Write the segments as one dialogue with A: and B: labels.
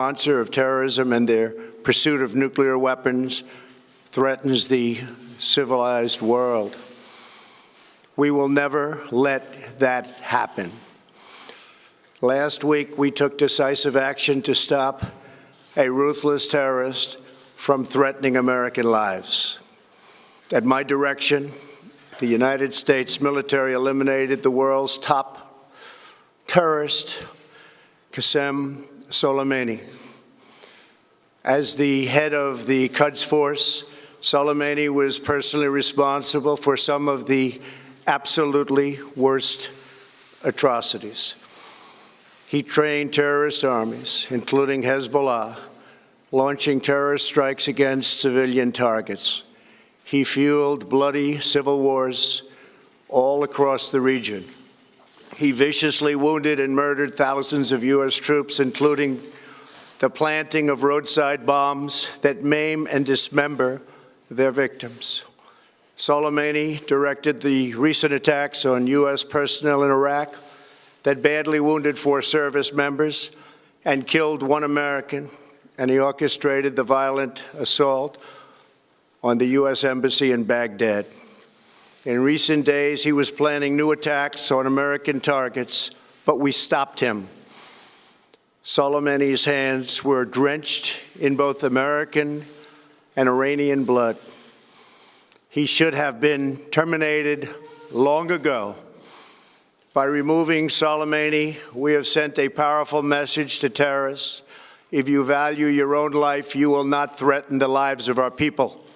A: sponsor of terrorism and their pursuit of nuclear weapons threatens the civilized world. We will never let that happen. Last week, we took decisive action to stop a ruthless terrorist from threatening American lives. At my direction, the United States military eliminated the world's top terrorist, Qasem Soleimani. As the head of the Quds Force, Soleimani was personally responsible for some of the absolutely worst atrocities. He trained terrorist armies, including Hezbollah, launching terrorist strikes against civilian targets. He fueled bloody civil wars all across the region. He viciously wounded and murdered thousands of U.S. troops, including the planting of roadside bombs that maim and dismember their victims. Soleimani directed the recent attacks on U.S. personnel in Iraq that badly wounded 4 service members and killed 1 American, and he orchestrated the violent assault on the U.S. Embassy in Baghdad. In recent days, he was planning new attacks on American targets, but we stopped him. Soleimani's hands were drenched in both American and Iranian blood. He should have been terminated long ago. By removing Soleimani, we have sent a powerful message to terrorists. If you value your own life, you will not threaten the lives of our people.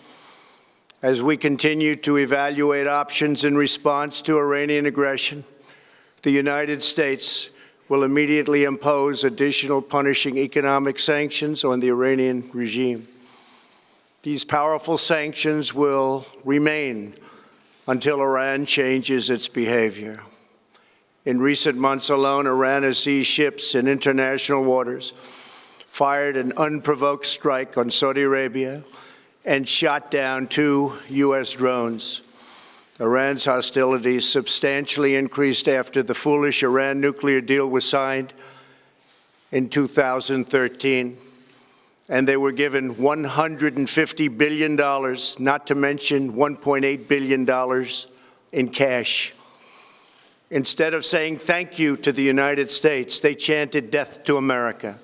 A: As we continue to evaluate options in response to Iranian aggression, the United States will immediately impose additional punishing economic sanctions on the Iranian regime. These powerful sanctions will remain until Iran changes its behavior. In recent months alone, Iran has seized ships in international waters, fired an unprovoked strike on Saudi Arabia, and shot down 2 U.S. drones. Iran's hostilities substantially increased after the foolish Iran nuclear deal was signed in 2013, and they were given $150 billion, not to mention $1.8 billion in cash. Instead of saying thank you to the United States, they chanted death to America.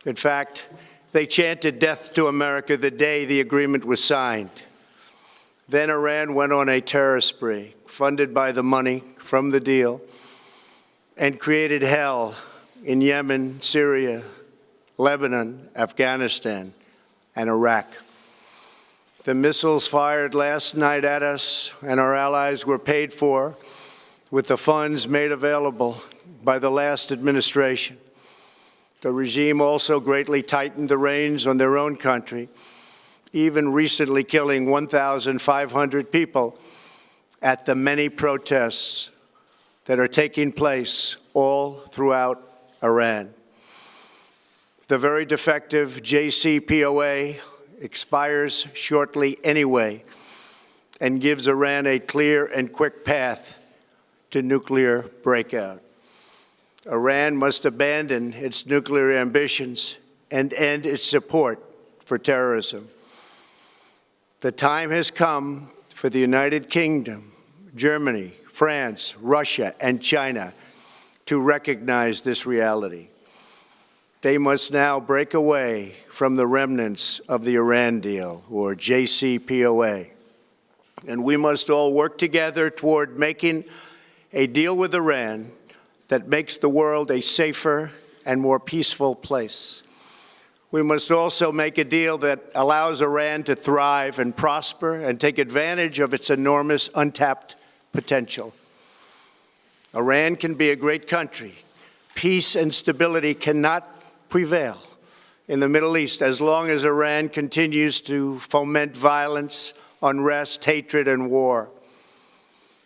A: In fact, they chanted death to America the day the agreement was signed. Then Iran went on a terror spree, funded by the money from the deal, and created hell in Yemen, Syria, Lebanon, Afghanistan, and Iraq. The missiles fired last night at us and our allies were paid for with the funds made available by the last administration. The regime also greatly tightened the reins on their own country, even recently killing 1,500 people at the many protests that are taking place all throughout Iran. The very defective JCPOA expires shortly anyway and gives Iran a clear and quick path to nuclear breakout. Iran must abandon its nuclear ambitions and end its support for terrorism. The time has come for the United Kingdom, Germany, France, Russia, and China to recognize this reality. They must now break away from the remnants of the Iran deal, or JCPOA. And we must all work together toward making a deal with Iran that makes the world a safer and more peaceful place. We must also make a deal that allows Iran to thrive and prosper and take advantage of its enormous untapped potential. Iran can be a great country. Peace and stability cannot prevail in the Middle East as long as Iran continues to foment violence, unrest, hatred, and war.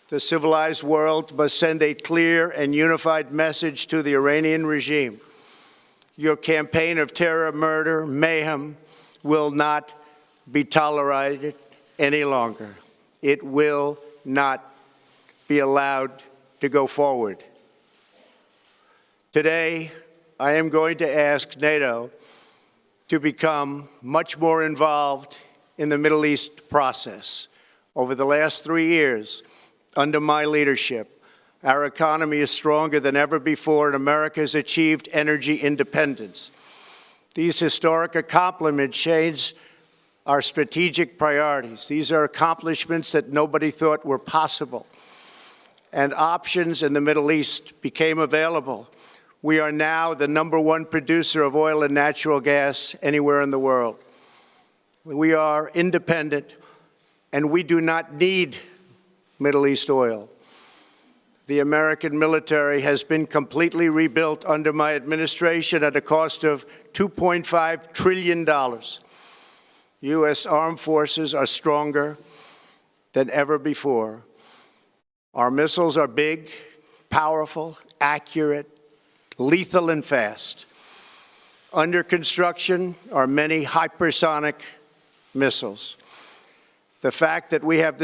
A: The civilized world must send a clear and unified message to the Iranian regime. Your campaign of terror, murder, mayhem will not be tolerated any longer. It will not be allowed to go forward. Today, I am going to ask NATO to become much more involved in the Middle East process. Over the last 3 years, under my leadership, our economy is stronger than ever before, and America has achieved energy independence. These historic accomplishments change our strategic priorities. These are accomplishments that nobody thought were possible. And options in the Middle East became available. We are now the #1 producer of oil and natural gas anywhere in the world. We are independent, and we do not need Middle East oil. The American military has been completely rebuilt under my administration at a cost of $2.5 trillion. U.S. armed forces are stronger than ever before. Our missiles are big, powerful, accurate, lethal, and fast. Under construction are many hypersonic missiles. The fact that we have this